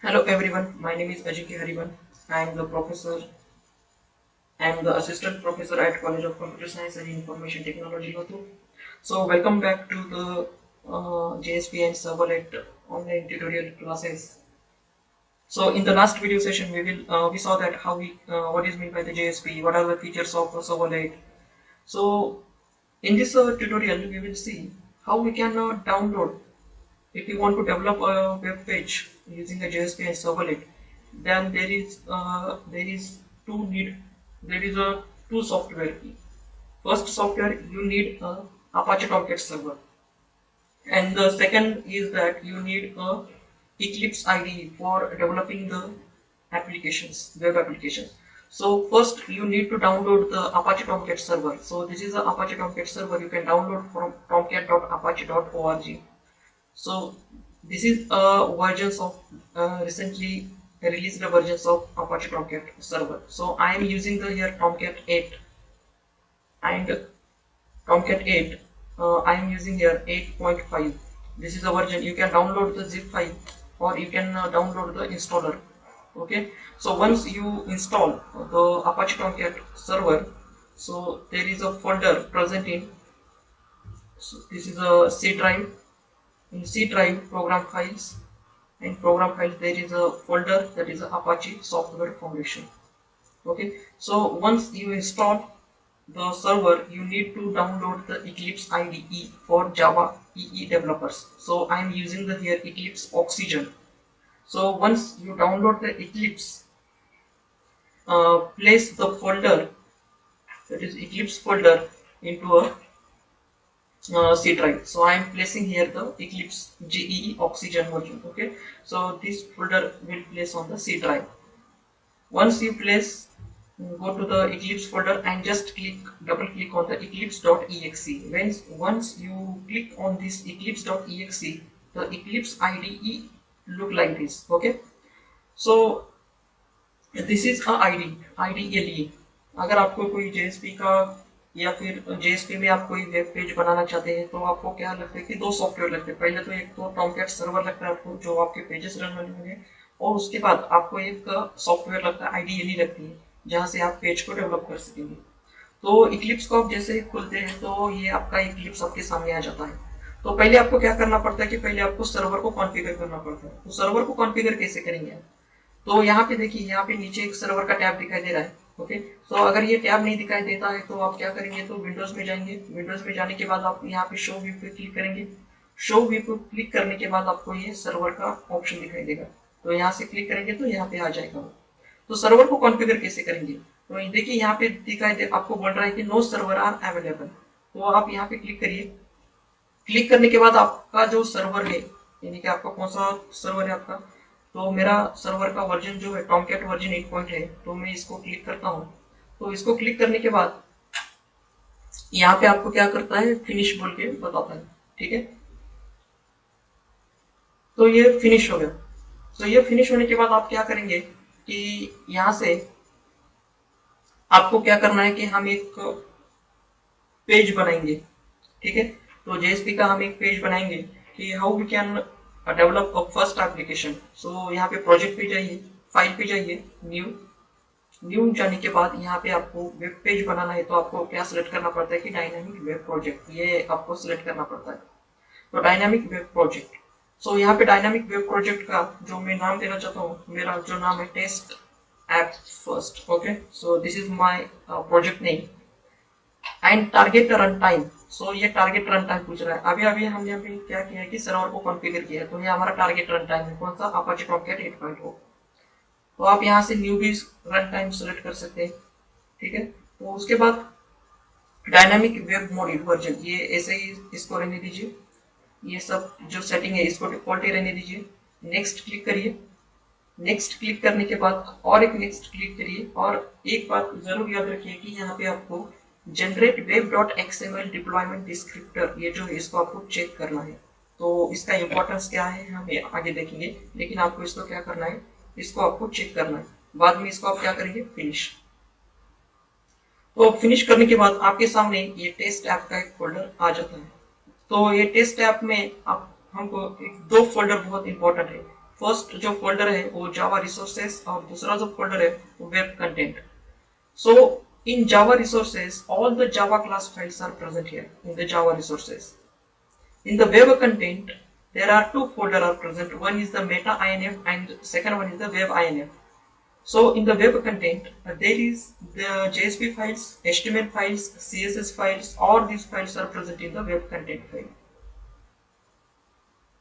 Hello everyone, my name is Ajay Hariban. I am the assistant professor at College of Computer Science and Information Technology, Latur. So welcome back to the JSP and Serverlet online tutorial classes. So in the last video session, we saw that what is meant by the JSP, what are the features of Serverlet. So in this tutorial, we will see how we can download. If you want to develop a web page using a JSP and Servlet, then there is two need there is a two software. First software you need a Apache Tomcat server, and the second is that you need a Eclipse IDE for developing the web applications. So first you need to download the Apache Tomcat server. So this is the Apache Tomcat server you can download from tomcat.apache.org. So this is a versions of recently released versions of Apache Tomcat server. So I am using the here Tomcat 8 and Tomcat 8. I am using here 8.5. This is a version. You can download the zip file or you can download the installer. Okay. So once you install the Apache Tomcat server, so there is a folder present in. So this is a C drive. In C drive, program files. In program files, there is a folder that is Apache Software Foundation. Okay, so once you install the server, you need to download the Eclipse IDE for Java EE developers. So I am using the here Eclipse Oxygen. So once you download the Eclipse, place the folder, that is Eclipse folder, into a C drive. So I am placing here the Eclipse GEE Oxygen version. Okay, so this folder will place on the C drive. Once you place, go to the Eclipse folder and just double click on the eclipse.exe. Once you click on this eclipse.exe, the Eclipse IDE look like this. Okay, so this is a IDE. अगर आपको कोई JSP का या फिर JSP में आप कोई web page बनाना चाहते हैं तो आपको क्या लगता है कि दो सॉफ्टवेयर लगते हैं. पहले तो एक तो टॉमकैट सर्वर लगता है आपको, जो आपके पेजेस रन होने होंगे, और उसके बाद आपको एक सॉफ्टवेयर लगता है IDE लगती है, जहाँ से आप पेज को डेवलप कर सकेंगे. तो इक्लिप्स को आप जैसे खोलते हैं तो ये आपका इक्लिप्स आपके सामने आ जाता है. तो पहले आपको क्या करना पड़ता है कि पहले आपको सर्वर को कॉन्फ़िगर करना पड़ता है. तो सर्वर को कॉन्फ़िगर कैसे करेंगे आप? तो यहाँ पे देखिए, यहाँ पे नीचे एक सर्वर का टैब दिखाई दे रहा है. ओके, तो अगर ये टैब नहीं दिखाई देता है तो आप क्या करेंगे, तो विंडोज में जाएंगे. विंडोज में जाने के बाद आप यहाँ पे शो व्यू पे क्लिक करेंगे. शो व्यू पे क्लिक करने के बाद आपको ये सर्वर का ऑप्शन दिखाई देगा. तो यहाँ से क्लिक करेंगे तो यहाँ पे आ जाएगा. तो सर्वर को कॉन्फ़िगर कैसे करेंगे, तो देखिए यहाँ पे दिखाई दे, आपको बोल रहा है कि नो सर्वर आर अवेलेबल. तो आप यहाँ पे क्लिक करिए. क्लिक करने के बाद आपका जो सर्वर है, यानी कि आपका कौन सा सर्वर है आपका, तो मेरा सर्वर का वर्जन जो है टॉमकैट वर्जन 8 है. तो मैं इसको क्लिक करता हूँ. तो इसको क्लिक करने के बाद यहाँ पे आपको क्या करता है, फिनिश बोल के बताता है. ठीक है, तो ये फिनिश हो गया. तो ये फिनिश होने के बाद आप क्या करेंगे कि यहाँ से आपको क्या करना है कि हम एक पेज बनाएंगे. ठीक है, तो JSP का हम एक पेज बनाएंगे कि how we can develop a first application. So यहाँ पे प्रोजेक्ट पे जाइए, फाइल पे जाइए, न्यू जाने के बाद यहाँ पे आपको वेब पेज बनाना है. तो आपको क्या सिलेक्ट करना पड़ता है कि डायनामिक वेब प्रोजेक्ट, ये आपको सिलेक्ट करना पड़ता है. तो डायनामिक वेब प्रोजेक्ट. सो यहाँ पे डायनामिक वेब प्रोजेक्ट का जो मैं नाम देना चाहता हूँ, मेरा जो नाम है test app first. Okay, so this is my project name and target run time. So ये टारगेट रन टाइम पूछ रहा है. अभी हमने अभी क्या किया है कि सर्वर को कॉन्फ़िगर किया है. तो ये हमारा टारगेट रन टाइम है, कौन सा, अपाचे टॉमकैट 8.0. तो आप यहाँ से न्यू भी रन टाइम सेलेक्ट कर सकते हैं. ठीक है, तो उसके बाद डायनामिक वेब मॉड्यूल वर्जन, ये ऐसे ही इसको रहने दीजिए. ये सब जो सेटिंग है इसको डिफॉल्ट ही रहने दीजिए. नेक्स्ट क्लिक करिए. नेक्स्ट क्लिक करने के बाद और एक नेक्स्ट क्लिक करिए. और एक बात जरूर याद रखिए कि यहाँ पे आपको generate web dot XML deployment descriptor, ये जो है इसको आपको चेक करना है. तो इसका इंपॉर्टेंस क्या है हम आगे देखेंगे, लेकिन आपको इसको क्या करना है, इसको आपको चेक करना है. बाद में इसको आप क्या करेंगे, फिनिश. तो फिनिश करने के बाद आपके सामने ये टेस्ट ऐप का एक फोल्डर आ जाता है. तो ये टेस्ट ऐप में आप हमको एक दो फोल्डर बहुत इंपॉर्टेंट है. फर्स्ट जो फोल्डर है वो जावा रिसोर्सेस और दूसरा जो फोल्डर है वो web content. So in Java resources, all the Java class files are present here in the Java resources. In the web content, there are two folders are present. One is the meta inf and second one is the web inf. So in the web content, there is the JSP files, HTML files, CSS files. All these files are present in the web content file.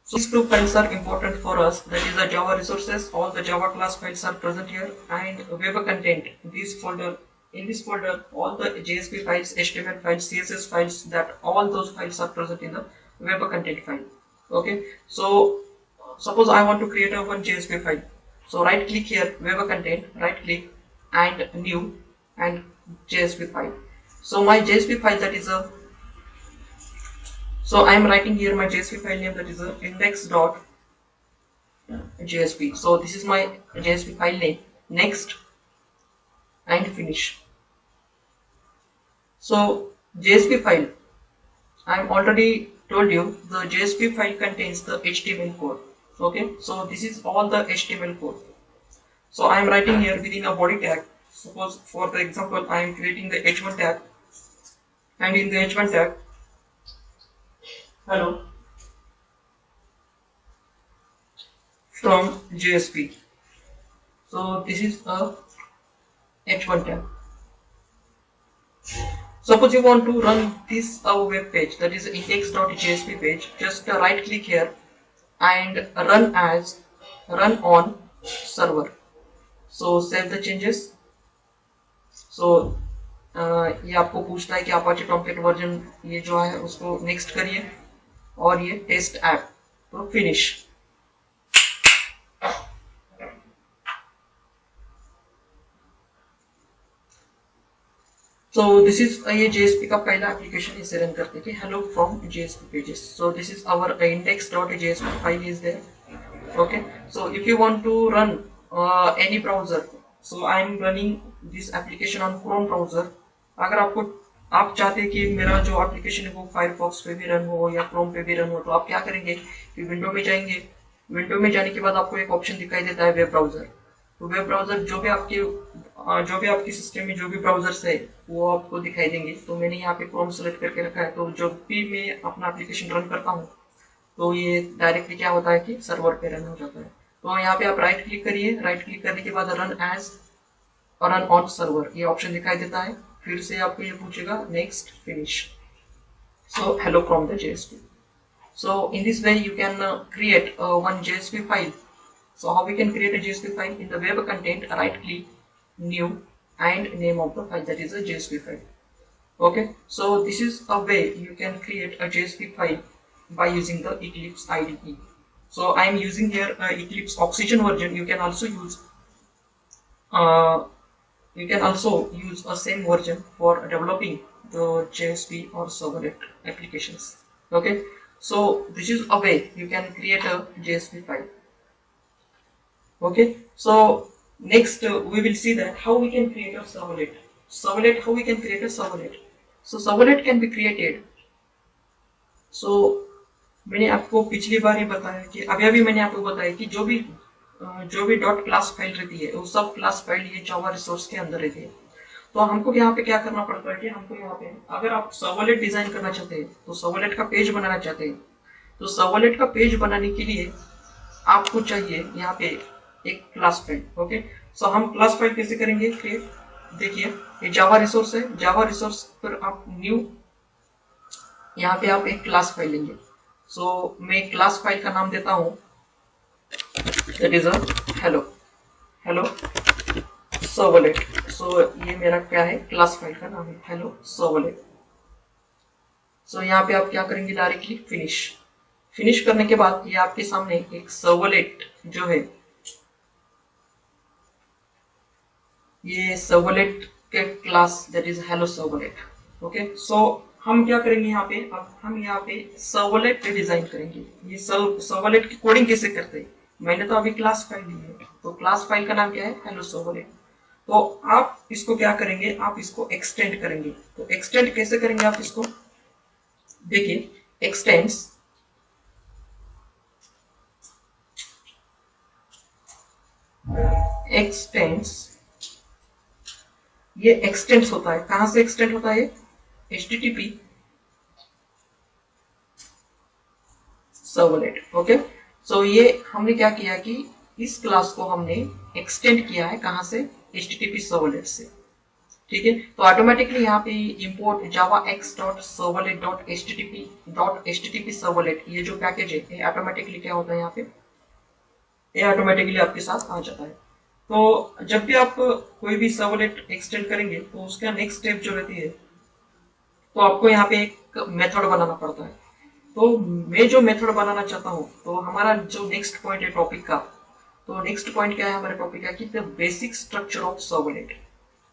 So these two files are important for us. That is the Java resources. All the Java class files are present here, and web content. This folder. In this folder, all the JSP files, HTML files, CSS files. That all those files are present in the web content file. Okay. So suppose I want to create a one JSP file. So right click here, web content. Right click and new and JSP file. So my JSP file that is a. So I am writing here my JSP file name, that is a index.jsp. So this is my JSP file name. Next and finish. So JSP file, I am already told you the JSP file contains the HTML code. Okay, so this is all the HTML code. So I am writing here within a body tag. Suppose for the example I am creating the h1 tag, and in the h1 tag, hello from JSP. So this is a h1 tag. Suppose you want to run this web page, that is index.jsp page. Just right click here and run on server. So save the changes. So ये आपको पूछता है कि Apache Tomcat version ये जो है उसको next करिए, और ये टेस्ट ऐप, तो फिनिश. So this is ये JSP का पहला एप्लीकेशन इसे रन करते हैं कि hello from JSP pages. So this is our index.jsp file is there. Okay. So if you want to run any browser, so I am running this application on Chrome browser. अगर आप चाहते हैं कि मेरा जो एप्लीकेशन है वो Firefox पे भी रन हो या क्रोम पे भी रन हो, तो आप क्या करेंगे कि विंडो में जाएंगे. विंडो में जाने के बाद आपको एक ऑप्शन दिखाई देता है वेब ब्राउजर. तो वेब ब्राउजर जो भी आपके सिस्टम में जो भी ब्राउजर्स है वो आपको दिखाई देंगे. तो मैंने यहाँ पे क्रोम सेलेक्ट करके रखा है. तो जब भी मैं अपना एप्लीकेशन रन करता हूँ तो ये डायरेक्टली क्या होता है कि सर्वर पे रन हो जाता है. तो यहाँ पे आप राइट क्लिक करिए. राइट क्लिक करने के बाद रन एज और रन ऑन सर्वर ये ऑप्शन दिखाई देता है. फिर से आपको ये पूछेगा next finish. So hello from the JSP. So in this way you can create one JSP file. So how we can create a JSP file? In the web content, right click, new, and name of the file, that is a JSP file. Okay, so this is a way you can create a JSP file by using the Eclipse IDE. So I am using here Eclipse Oxygen version. You can also use a same version for developing the JSP or servlet applications. Okay, so this is a way you can create a JSP file. Okay, so next we will see that how we can create a servlet. How we can create a servlet. So servlet can be created. So मैंने आपको पिछली बार ही बताया कि अभी मैंने आपको बताया कि जो भी डॉट क्लास फाइल रहती है वो सब क्लास फाइल ये जावा रिसोर्स के अंदर रहती है. तो हमको यहाँ पे क्या करना पड़ता है कि हमको यहाँ पे अगर आप सर्वलेट डिजाइन करना चाहते हैं, तो सर्वलेट का पेज बनाना चाहते हैं, तो सर्वलेट का पेज बनाने के लिए आपको चाहिए यहाँ पे एक क्लास फाइल. ओके, सो हम क्लास फाइल कैसे करेंगे क्रिएट. देखिए ये जावा रिसोर्स है. जावा रिसोर्स पर आप न्यू, यहाँ पे आप एक क्लास फाइल लेंगे. सो मैं क्लास फाइल का नाम देता हूँ, that is a hello servlet. So ये मेरा क्या है, क्लास फाइल का नाम है हेलो सर्वलेट. सो यहाँ पे आप क्या करेंगे, डायरेक्टली फिनिश करने के बाद ये आपके सामने एक सर्वलेट जो है, ये सर्वलेट के class that is hello servlet. Okay, so हम क्या करेंगे यहाँ पे, अब हम यहाँ पे सर्वलेट डिजाइन करेंगे. ये सर्वलेट की कोडिंग कैसे करते हैं, मैंने तो अभी क्लास फाइल ली है. तो क्लास फाइल का नाम क्या है, हेलो सर्वलेट. तो आप इसको क्या करेंगे, आप इसको एक्सटेंड करेंगे. तो एक्सटेंड कैसे करेंगे आप इसको, देखिए एक्सटेंड्स एक्सटेंड्स, ये एक्सटेंड्स होता है, कहां से एक्सटेंड होता है? HTTP servlet. ओके, सो ये हमने क्या किया कि इस क्लास को हमने एक्सटेंड किया है, कहां से? HTTP सर्वलेट से। ठीक है, तो ऑटोमेटिकली यहाँ पे इंपोर्ट जावा x dot servlet dot H T T P servlet, ये जो पैकेज है ये ऑटोमेटिकली क्या होता है यहाँ पे, ये ऑटोमेटिकली आपके साथ आ जाता है। तो जब भी आप कोई भी सर्वलेट एक्सटेंड करेंगे तो उसका नेक्स्ट स्टेप जो रहती है, तो आपको यहाँ पे एक मेथड बनाना पड़ता है। तो मैं जो मेथड बनाना चाहता हूँ, तो हमारा जो नेक्स्ट पॉइंट है टॉपिक का, तो नेक्स्ट पॉइंट क्या है हमारे टॉपिक का कि the basic structure of servlet.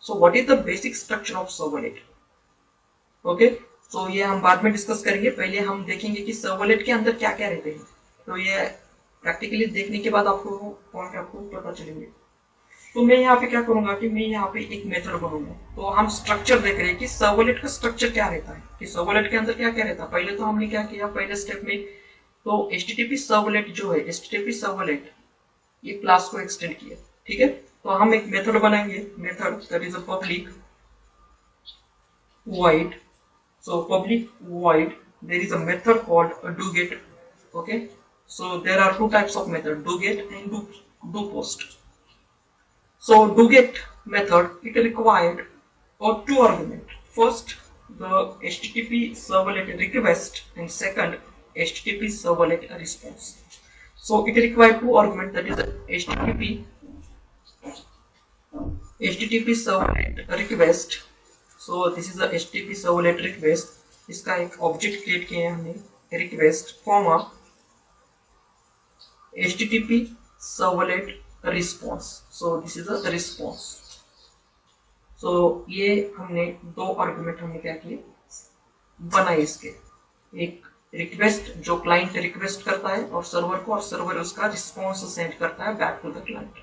So what is the basic structure of servlet? Okay, so ये हम बाद में डिस्कस करेंगे, पहले हम देखेंगे कि सर्वलेट के अंदर क्या क्या रहते हैं। तो ये प्रैक्टिकली देखने के बाद आपको पॉइंट आपको पता चलेंगे। तो मैं यहाँ पे क्या करूंगा कि मैं यहाँ पे एक मेथड बनाऊंगा। तो हम स्ट्रक्चर देख रहे हैं कि सर्वलेट का स्ट्रक्चर क्या रहता है, कि सर्वलेट के अंदर क्या क्या रहता है। पहले तो हमने क्या किया, पहले स्टेप में तो HTTP सर्वलेट जो है, HTTP सर्वलेट ये क्लास को एक्सटेंड किया। ठीक है, तो हम एक मेथड बनाएंगे, method that is a public void, so public void, there is a method called doGet. Okay, so there are two types of method, doGet and doPost. So doGet method, it required or two argument. First, the HTTP servlet request, and second, HTTP servlet response. So it required two argument, that is HTTP servlet request. So this is a HTTP servlet request, इसका एक object create किया है हमने, request comma HTTP servlet response. So this is a response. So ये हमने दो argument हमने क्या किए, बनाए इसके, एक रिक्वेस्ट जो क्लाइंट रिक्वेस्ट करता है और सर्वर को, और सर्वर उसका रिस्पॉन्स सेंड करता है बैक टू द क्लाइंट।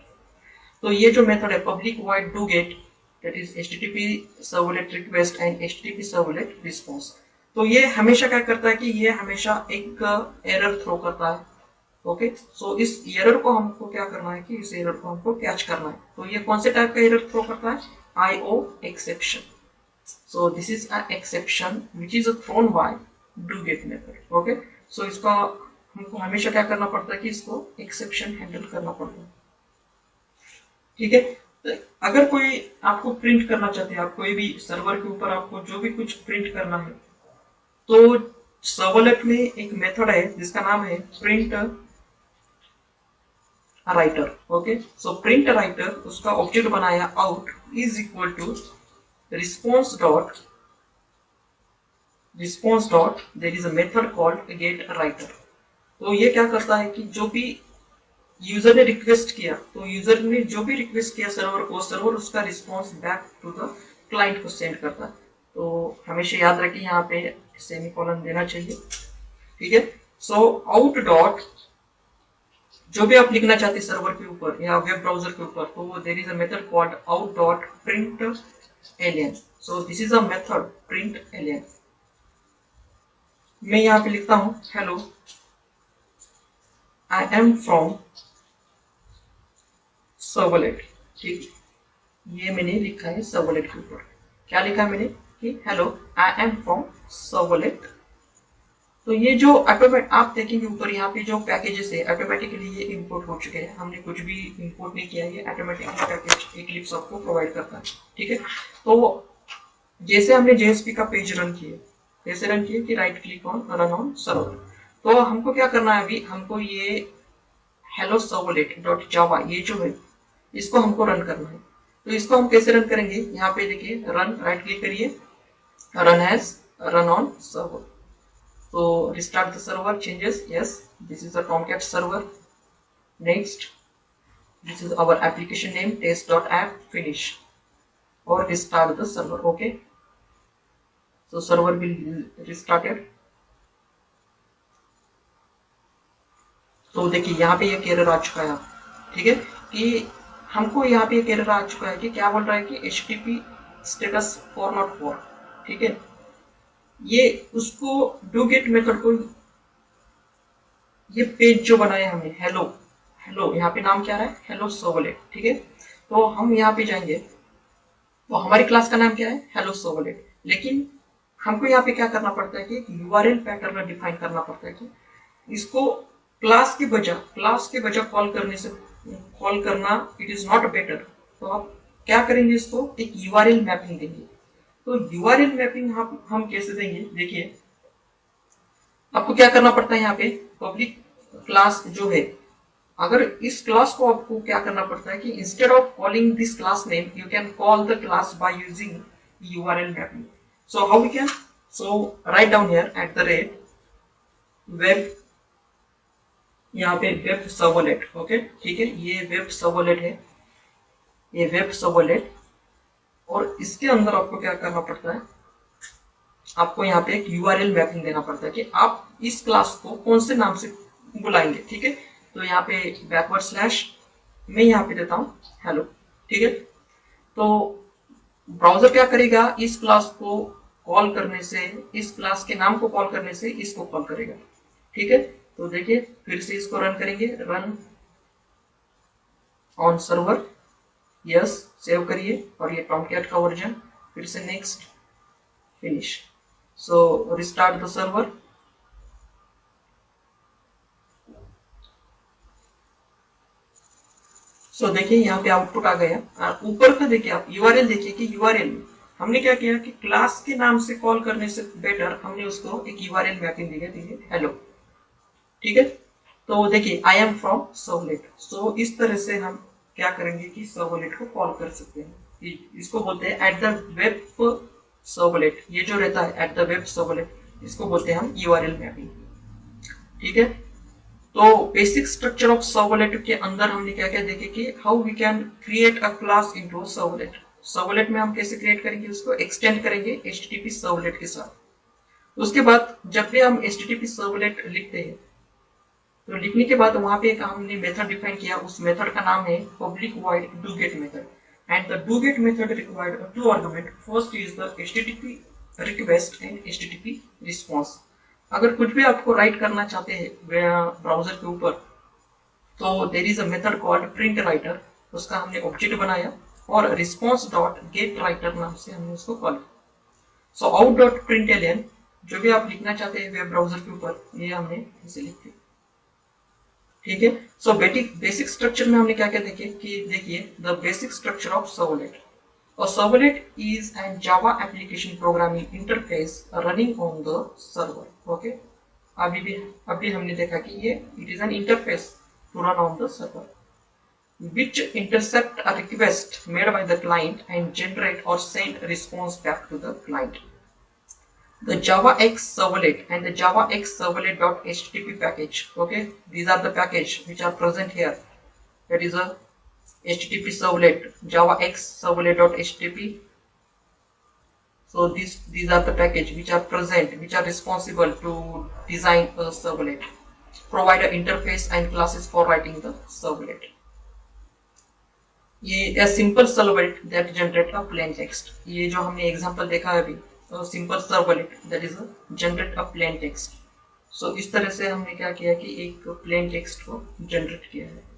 तो ये जो मेथड है public void do get, that is HTTP servlet request and HTTP servlet response. तो ये हमेशा क्या करता है कि ये हमेशा एक एरर थ्रो करता है। ओके, सो इस एरर को हमको क्या करना है कि इस एरर को हमको कैच करना है। तो ये कौन से टाइप का एरर थ्रो करता है? IO exception. So this is a exception which is thrown by do get method. Okay, so इसका हमको हमेशा क्या करना पड़ता है कि इसको एक्सेप्शन हैंडल करना पड़ता है। ठीक है, तो अगर कोई आपको प्रिंट करना चाहते हैं, आप कोई भी सर्वर के ऊपर आपको जो भी कुछ प्रिंट करना है, तो सर्वलेट में एक मेथड है जिसका नाम है print writer. Okay, so print writer, उसका ऑब्जेक्ट बनाया out is equal to response dot there is a method called get writer. तो ये क्या करता है कि जो भी यूजर ने रिक्वेस्ट किया, तो यूजर ने जो भी रिक्वेस्ट किया सर्वर को, सर्वर उसका response back to the client को सेंड करता है। तो हमेशा याद रखिए यहाँ पे सेमीकोलन देना चाहिए। ठीक है, सो आउट डॉट, जो भी आप लिखना चाहते हैं सर्वर के ऊपर या वेब ब्राउजर के ऊपर, तो there is a method called out dot println. So this is a method println. मैं यहाँ पे लिखता हूँ hello I am from servlet. ठीक, ये मैंने लिखा है सर्वलेट के ऊपर। क्या लिखा है मैंने कि hello I am from servlet. तो ये जो ऑटोमेटिक आप देखेंगे ऊपर यहाँ पे जो पैकेजेस है ऑटोमेटिकली ये इंपोर्ट हो चुके हैं, हमने कुछ भी इंपोर्ट नहीं किया, ये ऑटोमेटिकली पैकेज एक्लिप्स आपको प्रोवाइड करता है। ठीक है, तो जैसे हमने जेएसपी का पेज रन किया, कैसे रन किया कि right click on run on server. तो हमको क्या करना है, अभी हमको ये हेलो सर्वलेट डॉट जावा ये जो है इसको हमको रन करना है। तो इसको हम कैसे रन करेंगे, यहाँ पे देखिए रन, राइट क्लिक करिए, run as run on server. So restart the server, changes, yes, this is a Tomcat server. Next, this is our application name test.app, finish or restart the server. Okay, so server will restarted. तो देखिए यहाँ पे एक error आ चुका है, ठीक है, कि हमको यहाँ पे एक एरर आ चुका है कि क्या बोल रहा है कि HTTP स्टेटस 404। ठीक है, ये उसको डूगेट मेथड को, ये पेज जो बनाया हमने हेलो, हेलो यहाँ पे नाम क्या है हेलो सर्वलेट। ठीक है, तो हम यहाँ पे जाएंगे, तो हमारी क्लास का नाम क्या है, हेलो सर्वलेट। लेकिन हमको यहाँ पे क्या करना पड़ता है कि यूआरएल पैटर्न डिफाइन करना पड़ता है कि इसको क्लास के बजाय कॉल करना इट इज नॉट बेटर। तो आप क्या करेंगे, इसको एक यूआरएल मैपिंग देंगे। तो यूआरएल मैपिंग हम कैसे देंगे, देखिए आपको क्या करना पड़ता है, यहाँ पे पब्लिक क्लास जो है, अगर इस क्लास को आपको क्या करना पड़ता है कि instead of calling this class name you can call the class by using URL mapping. So how we can, so write down here @ web, यहाँ पे वेब सर्वलेट, ओके ठीक है, ये वेब सर्वलेट है, ये वेब सर्वलेट। और इसके अंदर आपको क्या करना पड़ता है, आपको यहाँ पे एक यूआरएल मैपिंग देना पड़ता है कि आप इस क्लास को कौन से नाम से बुलाएंगे, ठीक है। तो यहाँ पे _ मैं यहाँ पे देता हूँ हेलो, ठीक है। तो ब्राउजर क्या करेगा, इस क्लास को कॉल करने से, इस क्लास के नाम को कॉल करने से इसको कॉल करेगा, ठीक है। तो देखिए फिर से इसको रन करेंगे, run on server, yes save करिए, और ये टॉमकैट का वर्जन, फिर से next, finish. So restart the server. So देखिए यहाँ पे आउटपुट आ गया। ऊपर का देखिए आप यूआरएल देखिए कि यूआरएल हमने क्या किया कि क्लास के नाम से कॉल करने से बेटर हमने उसको एक यूआरएल मैपिंग दी है, हेलो, ठीक है। तो देखिए आई एम फ्रॉम सर्वलेट। सो इस तरह से हम क्या करेंगे कि सर्वलेट को कॉल कर सकते हैं, इसको बोलते हैं @वेब सर्वलेट। ये जो रहता है @वेब सर्वलेट, इसको बोलते हैं हम यूआरएल मैपिंग, ठीक है। तो बेसिक स्ट्रक्चर ऑफ सर्वलेट के अंदर हमने क्या क्या देखे कि how we can create a class into a servlet. Servlet में हम कैसे क्रिएट करेंगे, उसको एक्सटेंड करेंगे HTTP सर्वलेट के साथ। उसके बाद जब भी हम HTTP सर्वलेट लिखते हैं, तो लिखने के बाद वहां पे एक हमने मेथड डिफाइन किया, उस मेथड का नाम है public void do get method, and the do get method required 2 argument. First is the HTTP request and HTTP response. अगर कुछ भी आपको राइट करना चाहते हैं ब्राउजर के ऊपर, तो there is a method called print writer, उसका हमने ऑब्जेक्ट बनाया, और रिस्पॉन्स डॉट गेट राइटर नाम से हमने उसको कॉल किया। सो आउट डॉट प्रिंटलन, जो भी आप लिखना चाहते हैं वेब ब्राउजर के ऊपर, ये हमने इसे लिख दिया, ठीक है। सो बेसिक स्ट्रक्चर में हमने क्या क्या देखे कि देखिए the basic structure of servlet. A servlet is a Java application programming interface running on the server. Okay? अभी हमने देखा कि ये it is an interface to run on the server, which intercept a request made by the client and generate or send response back to the client. The JavaX servlet and the JavaX servlet.http package. Okay, these are the package which are present here. That is a HTTP servlet, JavaX servlet.http. So these are the package which are present, which are responsible to design a servlet, provide an interface and classes for writing the servlet. ये a simple servlet that generate a plain text. ये जो हमने example देखा है अभी, simple servlet that is a generate a plain text. So इस तरह से हमने क्या किया कि एक plain text को generate किया है।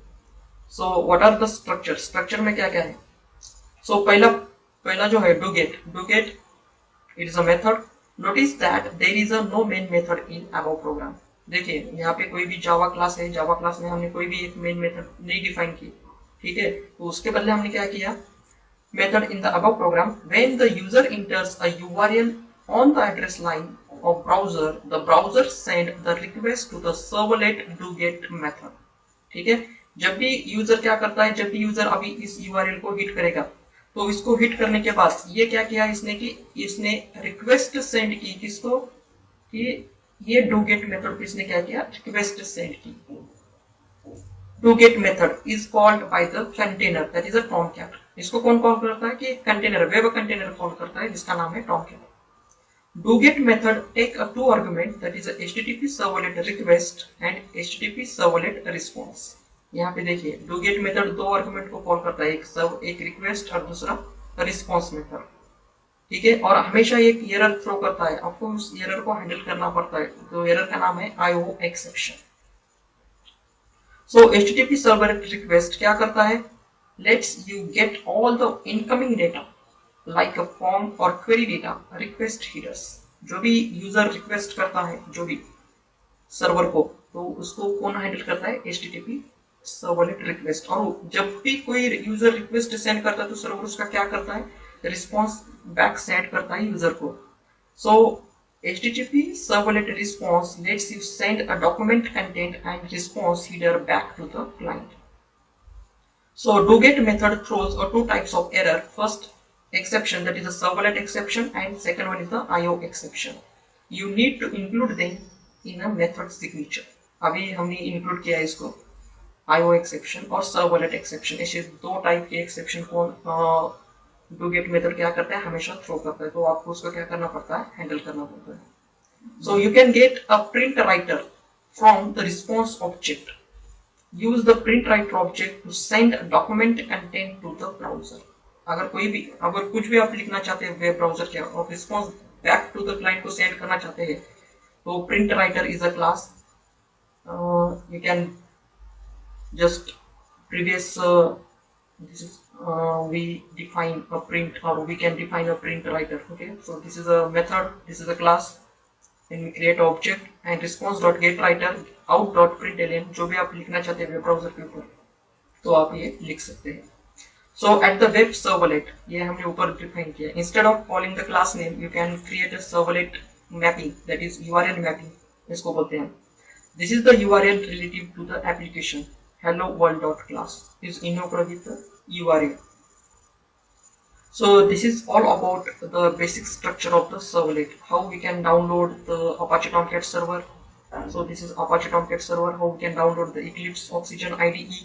So what are the structures? Structure में क्या क्या है? So पहला जो है doget it is a method. Notice that there is a no main method in above program. देखिए यहाँ पे कोई भी जावा क्लास है, जावा क्लास में हमने कोई भी एक मेन मेथड नहीं डिफाइन की, ठीक है। तो उसके बदले हमने क्या किया, method in the above program when the user enters a URL on the address line of browser, the browser send the request to the servlet doget method, ठीक है। जब भी यूजर क्या करता है, जब भी यूजर अभी इस URL को हिट करेगा, तो इसको हिट करने के बाद ये क्या किया इसने कि इसने रिक्वेस्ट सेंड की किसको, कि ये डोगेट मेथड को इसने क्या किया, रिक्वेस्ट सेंड की। Do get method is called by the container that is a Tomcat. इसको कौन कॉल करता है कि कंटेनर, वेब कंटेनर कॉल करता है जिसका नाम है Tomcat. Do get method take a 2 argument that is a HTTP servlet request and HTTP servlet response. यहाँ पे देखिए डोगेट मेथड 2 आर्गुमेंट को कॉल करता है, एक रिक्वेस्ट और दूसरा रिस्पॉन्स मेथड, ठीक है। और हमेशा एक एरर थ्रो करता है, आपको उस एरर को हैंडल करना पड़ता है, तो एरर का नाम है IO एक्सेप्शन। सो HTTP सर्वर रिक्वेस्ट क्या करता है, lets you get all the incoming data like a form or query data request headers. जो भी यूजर रिक्वेस्ट करता है जो भी सर्वर को, तो उसको कौन हैंडल करता है? HTTP servlet request. और जब भी कोई यूजर रिक्वेस्ट सेंड करता है तो सर्वर उसका क्या करता है? रिस्पॉन्स बैक सेंड करता है यूजर को। सो HTTP servlet response lets you send a document content and response header back to the client. So doGet method throws two types of error. First exception, that is a servlet exception, and second one is the IO exception. You need to include them in a method signature. अभी हमने include किया इसको IO exception और servlet exception, ऐसे दो type के exception को डूगेट method क्या करता है? हमेशा थ्रो करता है, तो आपको उसको क्या करना पड़ता है? हैंडल करना पड़ता है। So you can get a print writer from the response object. Use the print writer object to send document content to the browser. अगर कुछ भी आप लिखना चाहते हैं वेब ब्राउजर के और response back to the client को सेंड करना चाहते हैं, तो print writer is a class. You can just previous this is we define a print, or we can define a print writer. Okay, so this is a method, this is a class, and we create an object and response.getWriter out.println। जो भी आप लिखना चाहते हैं web browser के ऊपर तो आप ये लिख सकते हैं। So at the web servlet, ये हमने ऊपर डिफाइन किया। Instead of calling the class name, you can create a servlet mapping, that is URL mapping इसको बोलते हैं। This is the URL relative to the application hello world.class is invoked with the URL. So this is all about the basic structure of the servlet, how we can download the Apache Tomcat server. So this is Apache Tomcat server, how we can download the Eclipse Oxygen IDE.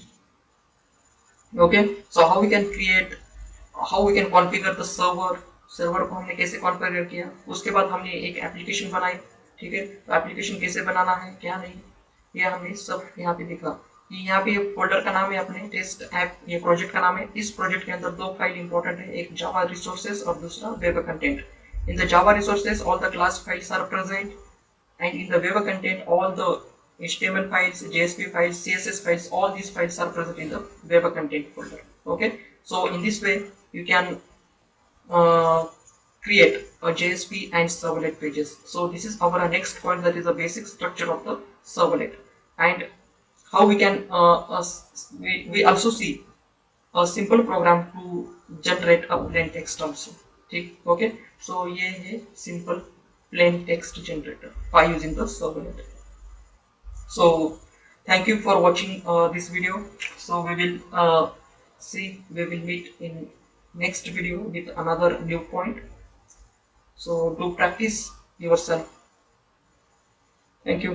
Okay, so how we can create, how we can configure the server को हमने कैसे configure किया, उसके बाद हमने एक application बनाई। ठीक है, तो एप्लीकेशन कैसे बनाना है क्या नहीं, ये हमने सब यहाँ पे देखा। यहाँ पे फोल्डर का नाम है अपने टेस्ट ऐप, ये प्रोजेक्ट का नाम है। इस प्रोजेक्ट के अंदर दो फाइल इंपॉर्टेंट है, एक जावा रिसोर्सेज और दूसरा web content. In the Java resources all the class files are present, and in the web content all the HTML files, JSP files, CSS files, all these files are present in the web content folder. Okay, so in this way you can create a JSP and servlet pages. So this is our next point, that is the basic structure of the servlet, and how we can we also see a simple program to generate a plain text also. ठीक, okay, so ये है simple plain text generator by using the servlet. So thank you for watching this video. So we will meet in next video with another new point. So do practice yourself. Thank you.